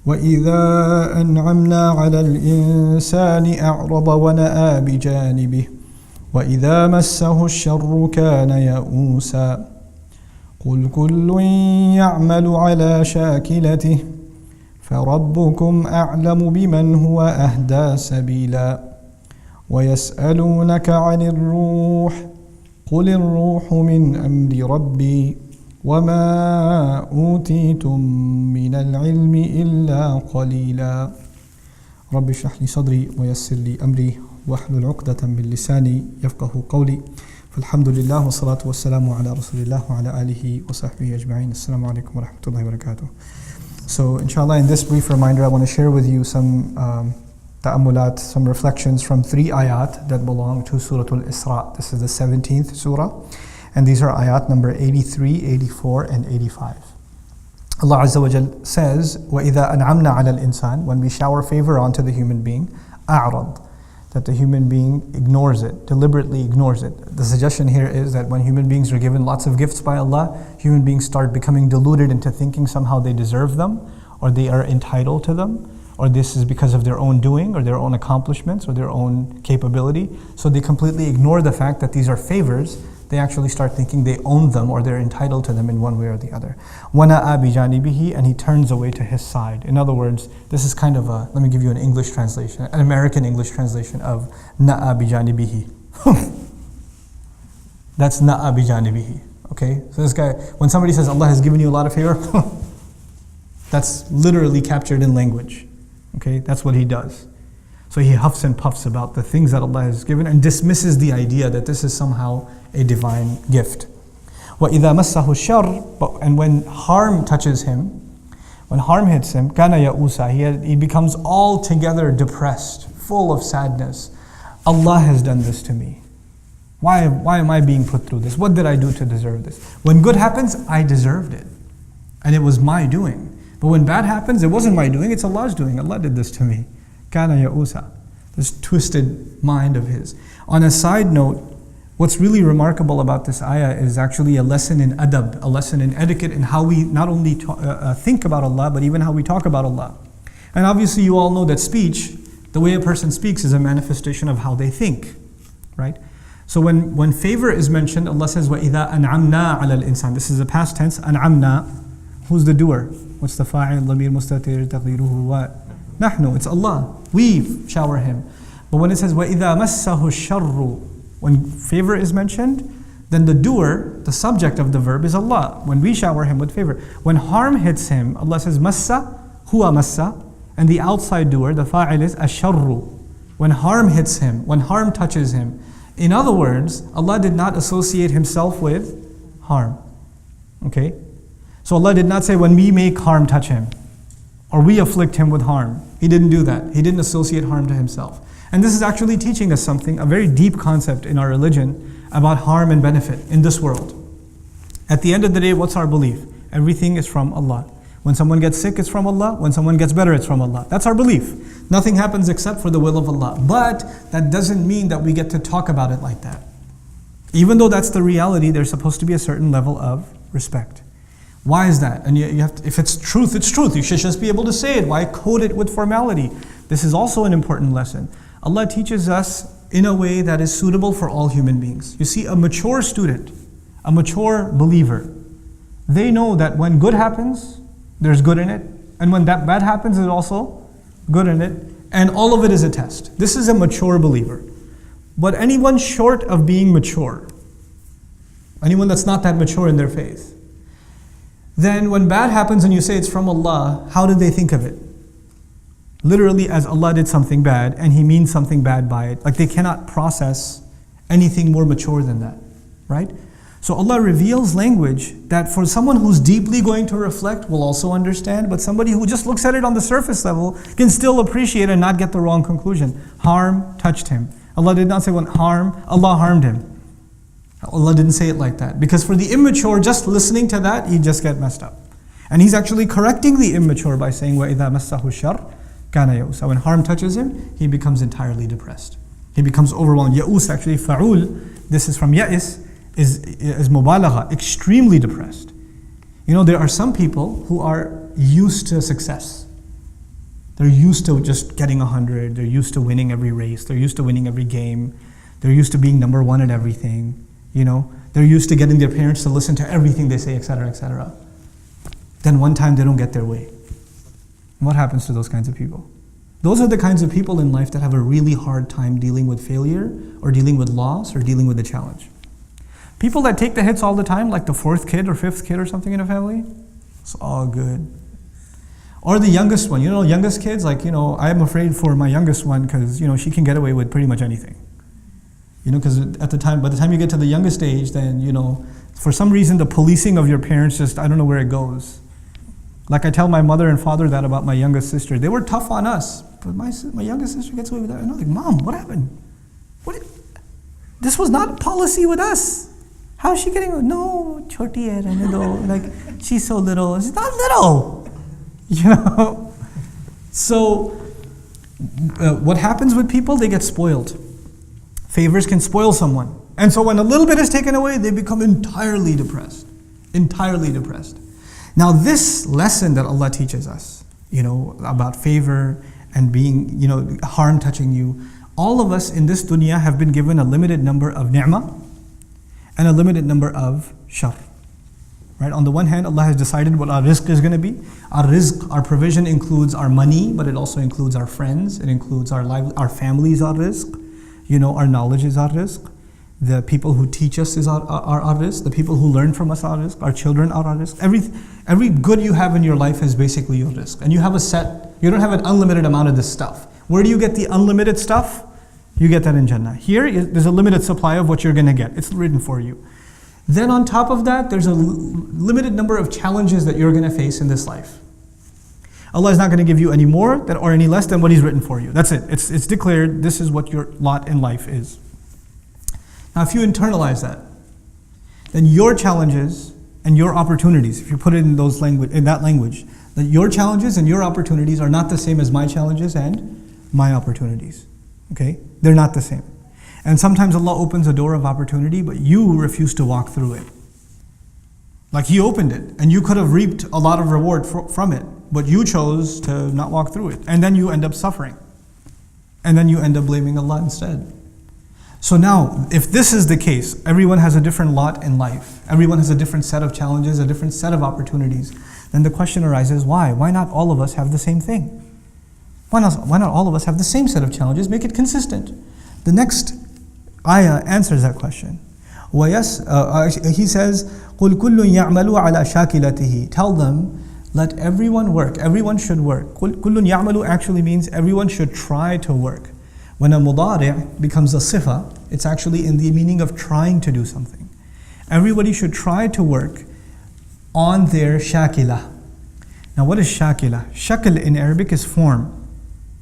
وإذا أنعمنا على الإنسان أعرض ونأى بجانبه وإذا مسه الشر كان يئوسا قل كل يعمل على شاكلته فربكم أعلم بمن هو أهدى سبيلا ويسألونك عن الروح قل الروح من أمر ربي وما أوتيتم من العلم إلا قليلا رب اشرح لي صدري ويسر لي أمري واحلل عقدة من لساني يفقه قولي فالحمد لله والصلاة والسلام على رسول الله وعلى آله وصحبه أجمعين السلام عليكم ورحمة الله وبركاته. So inshallah, in this brief reminder, I want to share with you some ta'ammulat, some reflections from 3 ayat that belong to Surah Al-Isra. This is the 17th surah, and these are ayat number 83, 84, and 85. Allah Azza wa Jal says, وَإِذَا أَنْعَمْنَا عَلَى الْإِنسَانِ when we shower favor onto the human being, أَعْرَض that the human being ignores it, deliberately ignores it. The suggestion here is that when human beings are given lots of gifts by Allah, human beings start becoming deluded into thinking somehow they deserve them, or they are entitled to them, or this is because of their own doing, or their own accomplishments, or their own capability. So they completely ignore the fact that these are favors. They actually start thinking they own them, or they're entitled to them in one way or the other. وَنَأَى بِجَانِبِهِ and he turns away to his side. In other words, this is kind of a, let me give you an English translation, an American English translation of نَأَى بِجَانِبِهِ. That's نَأَى بِجَانِبِهِ. Okay, so this guy, when somebody says Allah has given you a lot of favor, that's literally captured in language. Okay, that's what he does. So he huffs and puffs about the things that Allah has given and dismisses the idea that this is somehow a divine gift. وَإِذَا مَسَّهُ الشَّرُّ and when harm touches him, when harm hits him, كَانَ يَئُوسًا he becomes altogether depressed, full of sadness. Allah has done this to me. Why am I being put through this? What did I do to deserve this? When good happens, I deserved it. And it was my doing. But when bad happens, it wasn't my doing, it's Allah's doing. Allah did this to me. كَانَ يَئُوسًا this twisted mind of his. On a side note, what's really remarkable about this ayah is actually a lesson in adab, a lesson in etiquette, in how we not only think about Allah, but even how we talk about Allah. And obviously you all know that speech, the way a person speaks is a manifestation of how they think, right? So when favor is mentioned, Allah says, وَإِذَا أَنْعَمْنَا عَلَى الْإِنسَانِ this is the past tense, أَنْعَمْنَا. Who's the doer? What's the fa'il? ضمير مستتر تقديره what? نحن, it's Allah. We shower him. But when it says وَإِذَا مَسَّهُ الشَّرُّ when favor is mentioned, then the doer, the subject of the verb is Allah. When we shower him with favor. When harm hits him, Allah says massa, huwa massa, and the outside doer, the fa'il is asharru. When harm hits him, when harm touches him. In other words, Allah did not associate himself with harm. Okay? So Allah did not say when we make harm touch him, or we afflict him with harm. He didn't do that. He didn't associate harm to himself. And this is actually teaching us something, a very deep concept in our religion about harm and benefit in this world. At the end of the day, what's our belief? Everything is from Allah. When someone gets sick, it's from Allah. When someone gets better, it's from Allah. That's our belief. Nothing happens except for the will of Allah. But that doesn't mean that we get to talk about it like that. Even though that's the reality, there's supposed to be a certain level of respect. Why is that? And you have to, if it's truth, it's truth. You should just be able to say it. Why code it with formality? This is also an important lesson. Allah teaches us in a way that is suitable for all human beings. You see, a mature student, a mature believer, they know that when good happens, there's good in it. And when that bad happens, there's also good in it. And all of it is a test. This is a mature believer. But anyone short of being mature, anyone that's not that mature in their faith, then when bad happens and you say it's from Allah, how do they think of it? Literally as Allah did something bad and He means something bad by it. Like they cannot process anything more mature than that, right? So Allah reveals language that for someone who's deeply going to reflect will also understand, but somebody who just looks at it on the surface level can still appreciate and not get the wrong conclusion. Harm touched him. Allah did not say when Allah harmed him. Allah didn't say it like that. Because for the immature, just listening to that, you just get messed up. And He's actually correcting the immature by saying, وَإِذَا مَسَّهُ الشَّرُّ كَانَ يَئُوسًا when harm touches him, he becomes entirely depressed. He becomes overwhelmed. Ya'us, actually, fa'ul, this is from ya'is, is mubalagha, extremely depressed. You know, there are some people who are used to success. They're used to just getting 100. They're used to winning every race. They're used to winning every game. They're used to being number one at everything. They're used to getting their parents to listen to everything they say, etc., etc. Then one time they don't get their way. What happens to those kinds of people? Those are the kinds of people in life that have a really hard time dealing with failure or dealing with loss or dealing with a challenge. People that take the hits all the time, like the fourth kid or fifth kid or something in a family, it's all good. Or the youngest one, youngest kids, I'm afraid for my youngest one because, she can get away with pretty much anything. Because by the time you get to the youngest age, then, for some reason the policing of your parents just, I don't know where it goes. Like I tell my mother and father that about my youngest sister. They were tough on us, but my youngest sister gets away with that. And I'm like, Mom, what happened? This was not policy with us. How is she getting away? No, choti hai, rehne do. Like, she's so little. She's not little. So, what happens with people? They get spoiled. Favors can spoil someone. And so when a little bit is taken away, they become entirely depressed. Entirely depressed. Now this lesson that Allah teaches us, about favor and being, harm touching you, all of us in this dunya have been given a limited number of ni'mah and a limited number of shar. Right? On the one hand, Allah has decided what our rizq is going to be. Our rizq, our provision includes our money, but it also includes our friends. It includes our families, our rizq. Our knowledge is our rizq. The people who teach us is our rizq. The people who learn from us are our rizq. Our children are our rizq. Every good you have in your life is basically your rizq. And you don't have an unlimited amount of this stuff. Where do you get the unlimited stuff? You get that in Jannah. Here, there's a limited supply of what you're going to get. It's written for you. Then on top of that, there's a limited number of challenges that you're going to face in this life. Allah is not going to give you any more or any less than what He's written for you. That's it. It's declared. This is what your lot in life is. Now, if you internalize that, then your challenges and your opportunities, if you put it in that language, that your challenges and your opportunities are not the same as my challenges and my opportunities. Okay? They're not the same. And sometimes Allah opens a door of opportunity, but you refuse to walk through it. Like He opened it, and you could have reaped a lot of reward from it, but you chose to not walk through it. And then you end up suffering. And then you end up blaming Allah instead. So now, if this is the case, everyone has a different lot in life. Everyone has a different set of challenges, a different set of opportunities. Then the question arises, why? Why not all of us have the same thing? Why not all of us have the same set of challenges? Make it consistent. The next ayah answers that question. He says, قُلْ كُلٌّ يَعْمَلُ عَلَى شَاكِلَتِهِ. Tell them, let everyone work. Everyone should work. كُلٌّ يَعْمَلُ actually means everyone should try to work. When a mudari' becomes a sifa, it's actually in the meaning of trying to do something. Everybody should try to work on their shakila. Now what is shakila? Shakl in Arabic is form.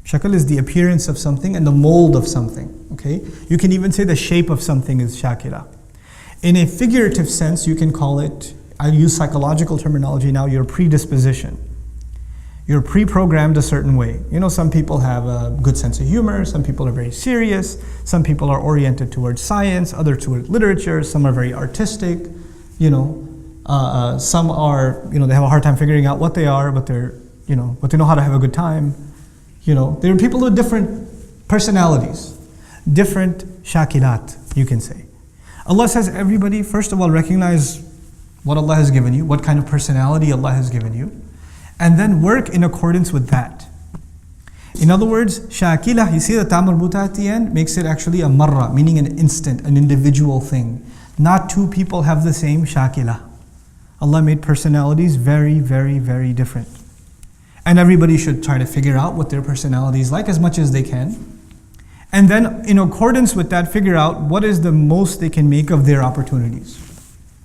Shakl is the appearance of something and the mold of something. Okay? You can even say the shape of something is shakila. In a figurative sense, you can call it, I use psychological terminology now, your predisposition. You're pre-programmed a certain way. Some people have a good sense of humor, some people are very serious, some people are oriented towards science, others towards literature, some are very artistic, some are, they have a hard time figuring out what they are, but but they know how to have a good time. There are people with different personalities, different shakilat, you can say. Allah says everybody, first of all, recognize what Allah has given you, what kind of personality Allah has given you, and then work in accordance with that. In other words, shakila, you see the ta marbuta at the end, makes it actually a marra, meaning an instant, an individual thing. Not two people have the same shakila. Allah made personalities very, very, very different. And everybody should try to figure out what their personality is like as much as they can. And then in accordance with that, figure out what is the most they can make of their opportunities.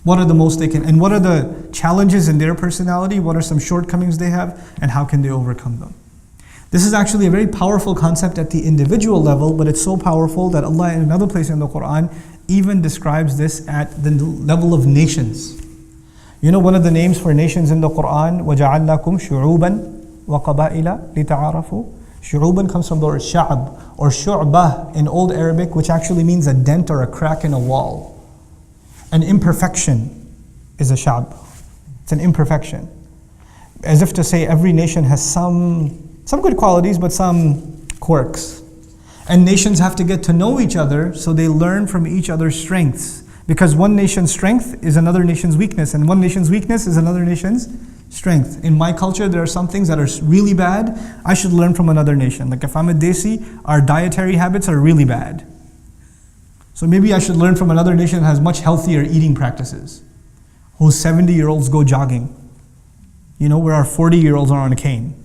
What are the most they can, and what are the challenges in their personality? What are some shortcomings they have, and how can they overcome them? This is actually a very powerful concept at the individual level, but it's so powerful that Allah in another place in the Quran even describes this at the level of nations. One of the names for nations in the Quran, وَجَعَلْنَاكُمْ شُعُوبًا وَقَبَائِلَ لِتَعَارَفُوا. Shu'uban comes from the word sha'ab or shu'bah in Old Arabic, which actually means a dent or a crack in a wall. An imperfection is a sha'b. It's an imperfection. As if to say every nation has some some good qualities, but some quirks. And nations have to get to know each other so they learn from each other's strengths. Because one nation's strength is another nation's weakness, and one nation's weakness is another nation's strength. In my culture, there are some things that are really bad. I should learn from another nation. Like if I'm a Desi, our dietary habits are really bad. So maybe I should learn from another nation that has much healthier eating practices, whose 70-year-olds go jogging, where our 40-year-olds are on a cane.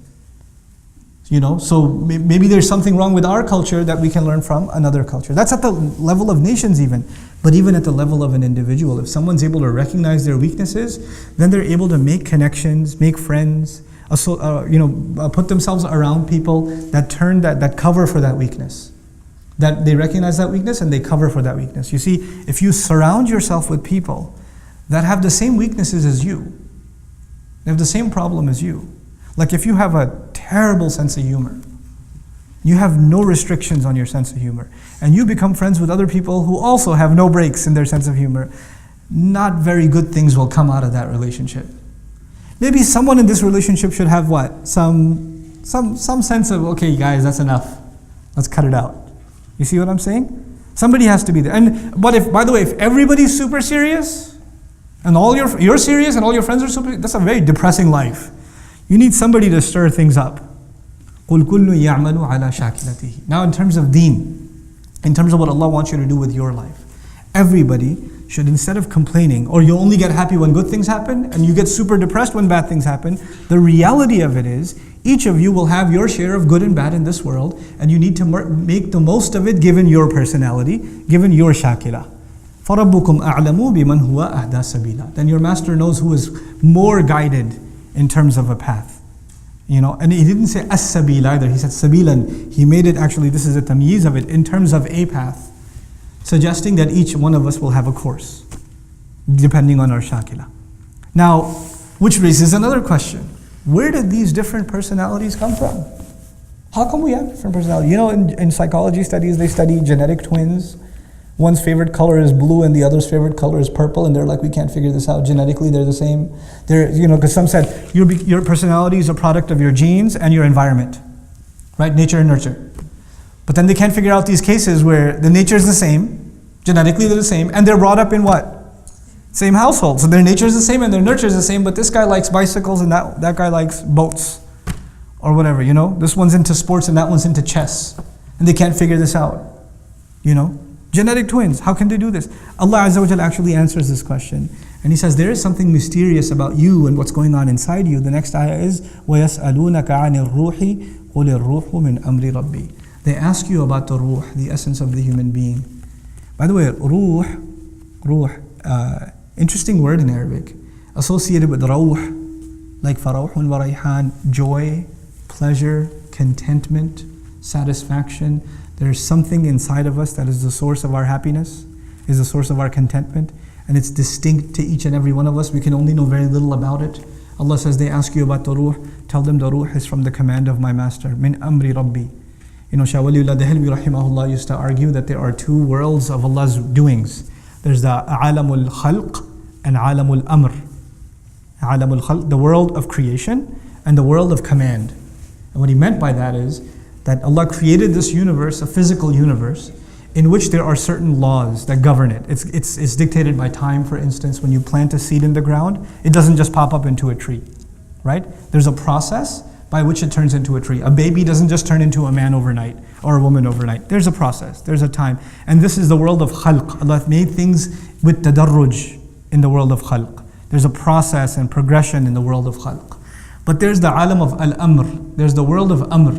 So maybe there's something wrong with our culture that we can learn from another culture. That's at the level of nations even. But even at the level of an individual, if someone's able to recognize their weaknesses, then they're able to make connections, make friends, put themselves around people that cover for that weakness. That they recognize that weakness and they cover for that weakness. You see, if you surround yourself with people that have the same weaknesses as you, they have the same problem as you. Like if you have a terrible sense of humor, you have no restrictions on your sense of humor, and you become friends with other people who also have no breaks in their sense of humor, not very good things will come out of that relationship. Maybe someone in this relationship should have what? Some sense of, okay guys, that's enough. Let's cut it out. You see what I'm saying? Somebody has to be there. But by the way, if everybody's super serious, and you're serious and all your friends are super, that's a very depressing life. You need somebody to stir things up. قُلْ كُلُّ يَعْمَلُ عَلَى شَاكِلَتِهِ. Now in terms of deen, in terms of what Allah wants you to do with your life, everybody should, instead of complaining, or you only get happy when good things happen, and you get super depressed when bad things happen, the reality of it is, each of you will have your share of good and bad in this world, and you need to make the most of it given your personality, given your shakila. فَرَبُّكُمْ أَعْلَمُ بِمَنْ هُوَ أَهْدَى سَبِيلًا. Then your master knows who is more guided in terms of a path. And he didn't say as-sabil either, he said sabilan. He made it actually, this is a tamyiz of it, in terms of a path, suggesting that each one of us will have a course, depending on our shakila. Now, which raises another question. Where did these different personalities come from? How come we have different personalities? In psychology studies, they study genetic twins. One's favorite color is blue and the other's favorite color is purple, and they're like, we can't figure this out. Genetically, they're the same. Because some said your personality is a product of your genes and your environment, right? Nature and nurture. But then they can't figure out these cases where the nature is the same, genetically they're the same, and they're brought up in what? Same household. So their nature is the same and their nurture is the same, but this guy likes bicycles and that guy likes boats or whatever, This one's into sports and that one's into chess. And they can't figure this out, Genetic twins, how can they do this? Allah Azza wa Jalla actually answers this question. And He says, there is something mysterious about you and what's going on inside you. The next ayah is, وَيَسْأَلُونَكَ عَنِ الرُّوحِ قُلِ الرُّوحُ مِنْ أَمْرِ رَبِّي. They ask you about the ruh, the essence of the human being. By the way, ruh, interesting word in Arabic, associated with rawh, like farawhun wa rayhan, joy, pleasure, contentment, satisfaction. There's something inside of us that is the source of our happiness, is the source of our contentment, and it's distinct to each and every one of us. We can only know very little about it. Allah says, they ask you about the ruh, tell them the ruh is from the command of my master, min amri rabbi. Shah Waliullah Dehelvi rahimahullah used to argue that there are two worlds of Allah's doings. There's the alamul khalq and alamul amr. Alamul khalq, the world of creation, and the world of command. And what he meant by that is that Allah created this universe, a physical universe, in which there are certain laws that govern it. It's dictated by time, for instance. When you plant a seed in the ground, it doesn't just pop up into a tree, right? There's a process by which it turns into a tree. A baby doesn't just turn into a man overnight or a woman overnight. There's a process, there's a time. And this is the world of khalq. Allah made things with tadarruj in the world of khalq. There's a process and progression in the world of khalq. But there's the alam of al-amr. There's the world of amr,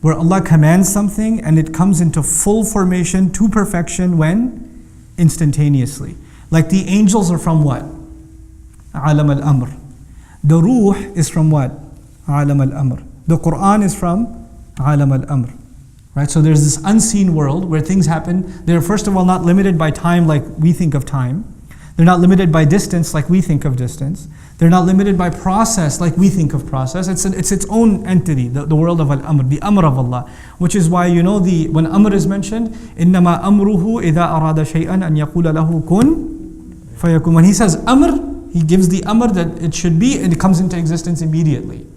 where Allah commands something and it comes into full formation to perfection when? Instantaneously. Like the angels are from what? Alam al-amr. The ruh is from what? Alam al-amr. The Quran is from Alam al-amr. Right? So there's this unseen world where things happen. They're first of all not limited by time like we think of time. They're not limited by distance like we think of distance. They're not limited by process like we think of process. It's its own entity, the world of al-amr, the amr of Allah. Which is why when amr is mentioned, إِنَّمَا أَمْرُهُ إِذَا أَرَادَ شَيْئًا أَنْ يَقُولَ لَهُ كُنْ فَيَكُونُ. When He says amr, He gives the amr that it should be, and it comes into existence immediately.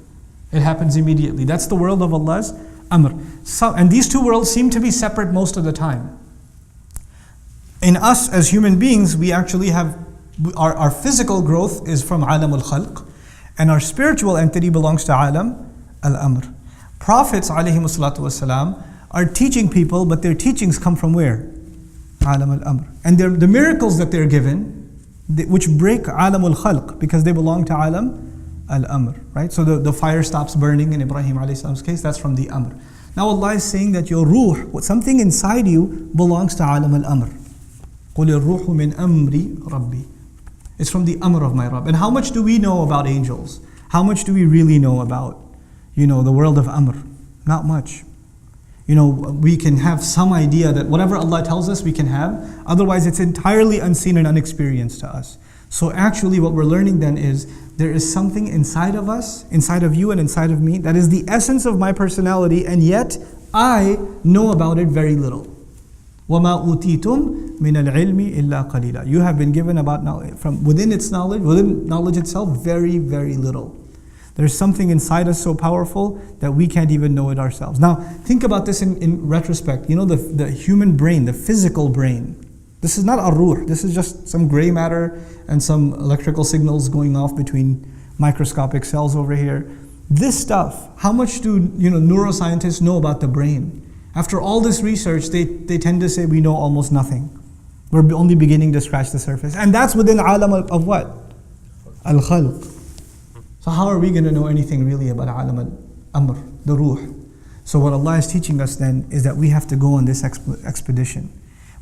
It happens immediately. That's the world of Allah's amr. And these two worlds seem to be separate most of the time. In us as human beings, we actually have, our physical growth is from alam al-khalq, and our spiritual entity belongs to alam al-amr. Prophets alayhimu salatu wasalam are teaching people, but their teachings come from where? Alam al-amr. And the miracles that they're given, which break alam al-khalq, because they belong to alam al-amr, right? So the fire stops burning in Ibrahim alayhi salam's case, that's from the amr. Now Allah is saying that your ruh, something inside you, belongs to alam al-amr. قُلِ الرُّوحُ مِنْ أَمْرِ رَبِّي. It's from the amr of my Rabb. And how much do we know about angels? How much do we really know about, the world of amr? Not much. We can have some idea that whatever Allah tells us we can have, otherwise it's entirely unseen and unexperienced to us. So actually what we're learning then is, there is something inside of us, inside of you and inside of me, that is the essence of my personality, and yet I know about it very little. وَمَا أُوتِيتُم مِنَ الْعِلْمِ إِلَّا قَلِيلًا. You have been given about knowledge, from within its knowledge, within knowledge itself, very, very little. There's something inside us so powerful that we can't even know it ourselves. Now, think about this in retrospect. The human brain, the physical brain. This is not a ruh. This is just some gray matter and some electrical signals going off between microscopic cells over here. This stuff, how much do neuroscientists know about the brain? After all this research, they tend to say we know almost nothing. We're only beginning to scratch the surface. And that's within alam of what? Al-khalq. So how are we going to know anything really about alam al-amr, the ruh? So what Allah is teaching us then is that we have to go on this expedition.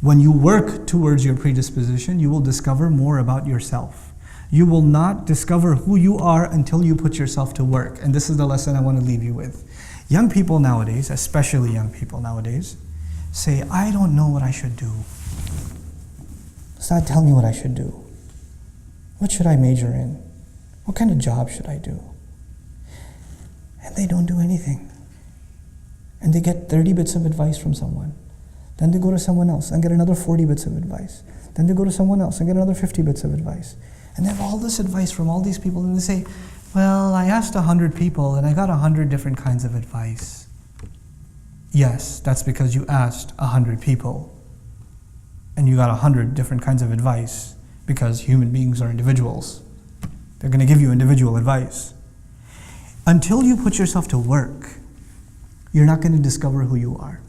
When you work towards your predisposition, you will discover more about yourself. You will not discover who you are until you put yourself to work. And this is the lesson I want to leave you with. Young people nowadays, especially young people nowadays, say, I don't know what I should do. Ustad, tell me what I should do. What should I major in? What kind of job should I do? And they don't do anything. And they get 30 bits of advice from someone. Then they go to someone else and get another 40 bits of advice. Then they go to someone else and get another 50 bits of advice. And they have all this advice from all these people, and they say, well, I asked 100 people and I got 100 different kinds of advice. Yes, that's because you asked 100 people and you got 100 different kinds of advice, because human beings are individuals. They're going to give you individual advice. Until you put yourself to work, you're not going to discover who you are.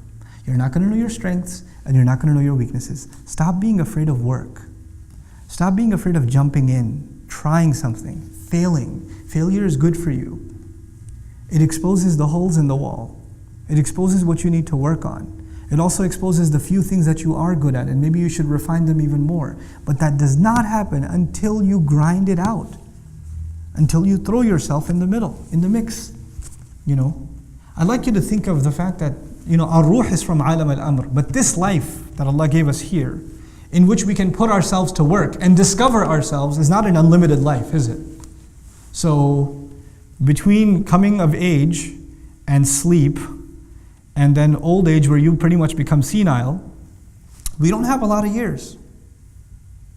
You're not going to know your strengths, and you're not going to know your weaknesses. Stop being afraid of work. Stop being afraid of jumping in, trying something, failing. Failure is good for you. It exposes the holes in the wall. It exposes what you need to work on. It also exposes the few things that you are good at, and maybe you should refine them even more. But that does not happen until you grind it out, until you throw yourself in the middle, in the mix. I'd like you to think of the fact that our ruh is from alam al-amr, but this life that Allah gave us here, in which we can put ourselves to work and discover ourselves, is not an unlimited life, is it? So, between coming of age and sleep, and then old age where you pretty much become senile, we don't have a lot of years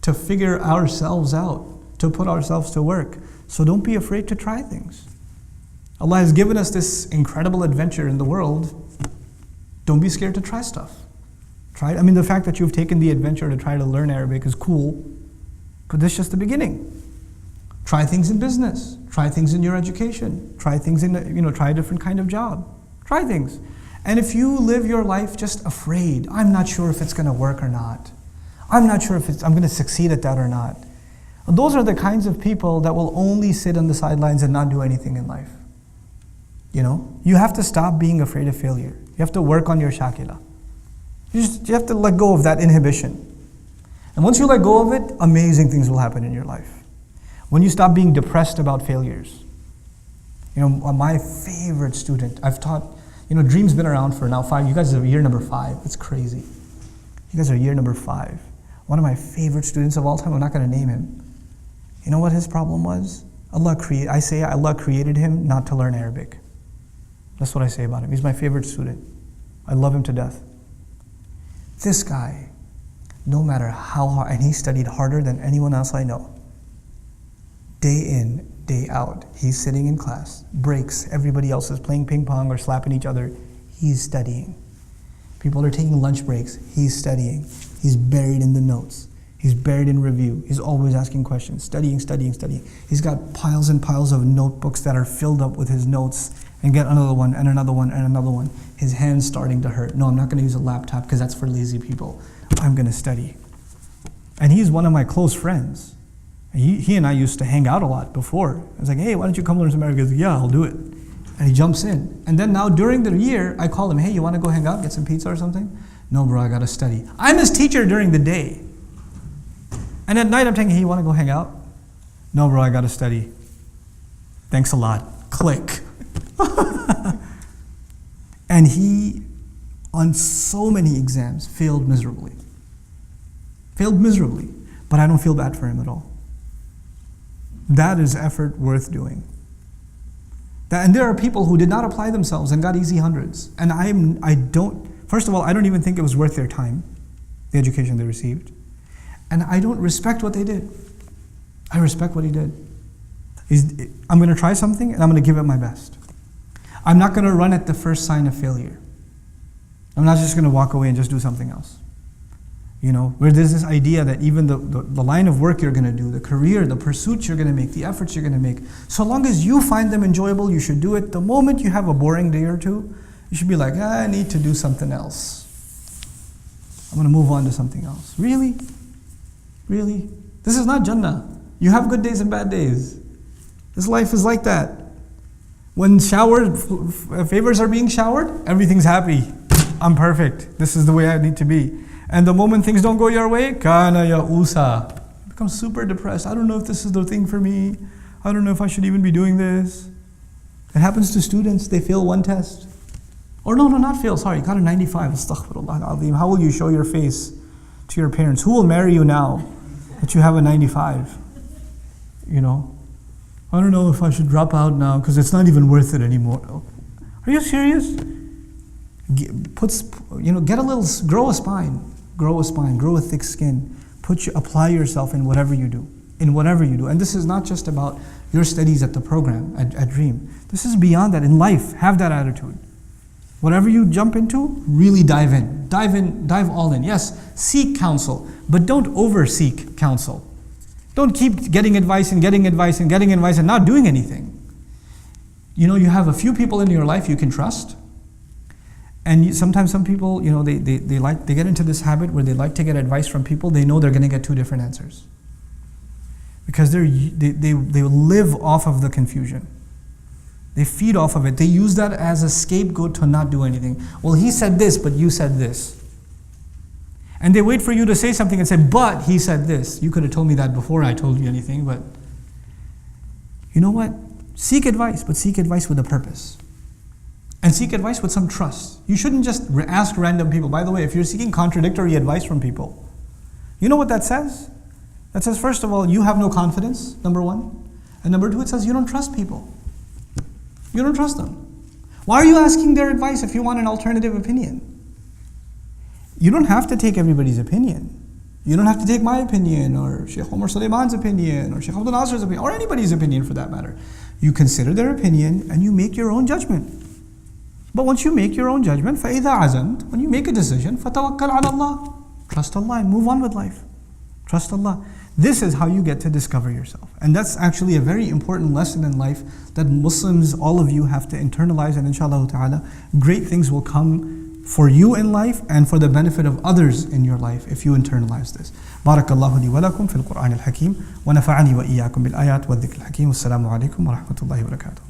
to figure ourselves out, to put ourselves to work. So don't be afraid to try things. Allah has given us this incredible adventure in the world. Don't be scared to try stuff. The fact that you've taken the adventure to try to learn Arabic is cool, but this is just the beginning. Try things in business. Try things in your education. Try things try a different kind of job. Try things. And if you live your life just afraid, I'm not sure if it's going to work or not. I'm not sure if I'm going to succeed at that or not. Those are the kinds of people that will only sit on the sidelines and not do anything in life. You have to stop being afraid of failure. You have to work on your shakila. You have to let go of that inhibition. And once you let go of it, amazing things will happen in your life. When you stop being depressed about failures. My favorite student, I've taught, Dream's been around for now 5, you guys are year number 5, it's crazy. You guys are year number 5. One of my favorite students of all time, I'm not going to name him. You know what his problem was? Allah created him not to learn Arabic. That's what I say about him. He's my favorite student. I love him to death. This guy, no matter how hard, and he studied harder than anyone else I know. Day in, day out. He's sitting in class, breaks, everybody else is playing ping pong or slapping each other. He's studying. People are taking lunch breaks. He's studying. He's buried in the notes. He's buried in review. He's always asking questions, studying. He's got piles and piles of notebooks that are filled up with his notes, and get another one and another one and another one. His hand's starting to hurt. No, I'm not going to use a laptop because that's for lazy people. I'm going to study. And he's one of my close friends. He and I used to hang out a lot before. I was like, hey, why don't you come learn some Arabic? He goes, yeah, I'll do it. And he jumps in. And then now during the year, I call him, hey, you want to go hang out, get some pizza or something? No, bro, I got to study. I'm his teacher during the day. And at night, I'm telling him, hey, you want to go hang out? No, bro, I got to study. Thanks a lot. Click. And he, on so many exams, failed miserably. But I don't feel bad for him at all. That is effort worth doing. And there are people who did not apply themselves and got easy hundreds. And first of all, I don't even think it was worth their time, the education they received. And I don't respect what they did. I respect what he did. I'm going to try something and I'm going to give it my best. I'm not going to run at the first sign of failure. I'm not just going to walk away and just do something else. You know, where there's this idea that even the line of work you're going to do, the career, the pursuits you're going to make, the efforts you're going to make, so long as you find them enjoyable, you should do it. The moment you have a boring day or two, you should be like, I need to do something else. I'm going to move on to something else. Really? This is not Jannah. You have good days and bad days. This life is like that. When favors are being showered, everything's happy. I'm perfect. This is the way I need to be. And the moment things don't go your way, kana ya'usa. You become super depressed. I don't know if this is the thing for me. I don't know if I should even be doing this. It happens to students. They fail one test. Or no, not fail. Sorry, you got a 95. Astaghfirullah al-azim. How will you show your face to your parents? Who will marry you now that you have a 95? You know? I don't know if I should drop out now because it's not even worth it anymore. Are you serious? Grow a spine, grow a thick skin. Apply yourself in whatever you do. And this is not just about your studies at the program, at Dream. This is beyond that. In life, have that attitude. Whatever you jump into, really dive in. Dive all in. Yes, seek counsel, but don't over-seek counsel. Don't keep getting advice and not doing anything. You know, you have a few people in your life you can trust. And sometimes some people, you know, they get into this habit where they like to get advice from people they know they're going to get two different answers. Because they live off of the confusion. They feed off of it. They use that as a scapegoat to not do anything. Well, he said this, but you said this. And they wait for you to say something and say, but he said this. You could have told me that before I told you anything, but you know what? Seek advice, but seek advice with a purpose. And seek advice with some trust. You shouldn't just ask random people. By the way, if you're seeking contradictory advice from people, you know what that says? That says, first of all, you have no confidence, number one. And number two, it says you don't trust people. You don't trust them. Why are you asking their advice if you want an alternative opinion? You don't have to take everybody's opinion. You don't have to take my opinion, or Sheikh Omar Sulaiman's opinion, or Sheikh Abdul Nasir's opinion, or anybody's opinion for that matter. You consider their opinion and you make your own judgment. But once you make your own judgment, فَإِذَا عَزَمْتَ, when you make a decision, فَتَوَكَّلْ عَلَى اللَّهِ, trust Allah and move on with life. Trust Allah. This is how you get to discover yourself. And that's actually a very important lesson in life that Muslims, all of you, have to internalize, and inshallah ta'ala, great things will come for you in life and for the benefit of others in your life if you internalize this. Barakallahu li wa lakum fil Qur'an al-Hakim wa nafa'ani wa iyyakum bil ayat wa dhikr al-Hakim. Wassalamu alaikum wa rahmatullahi wa barakatuh.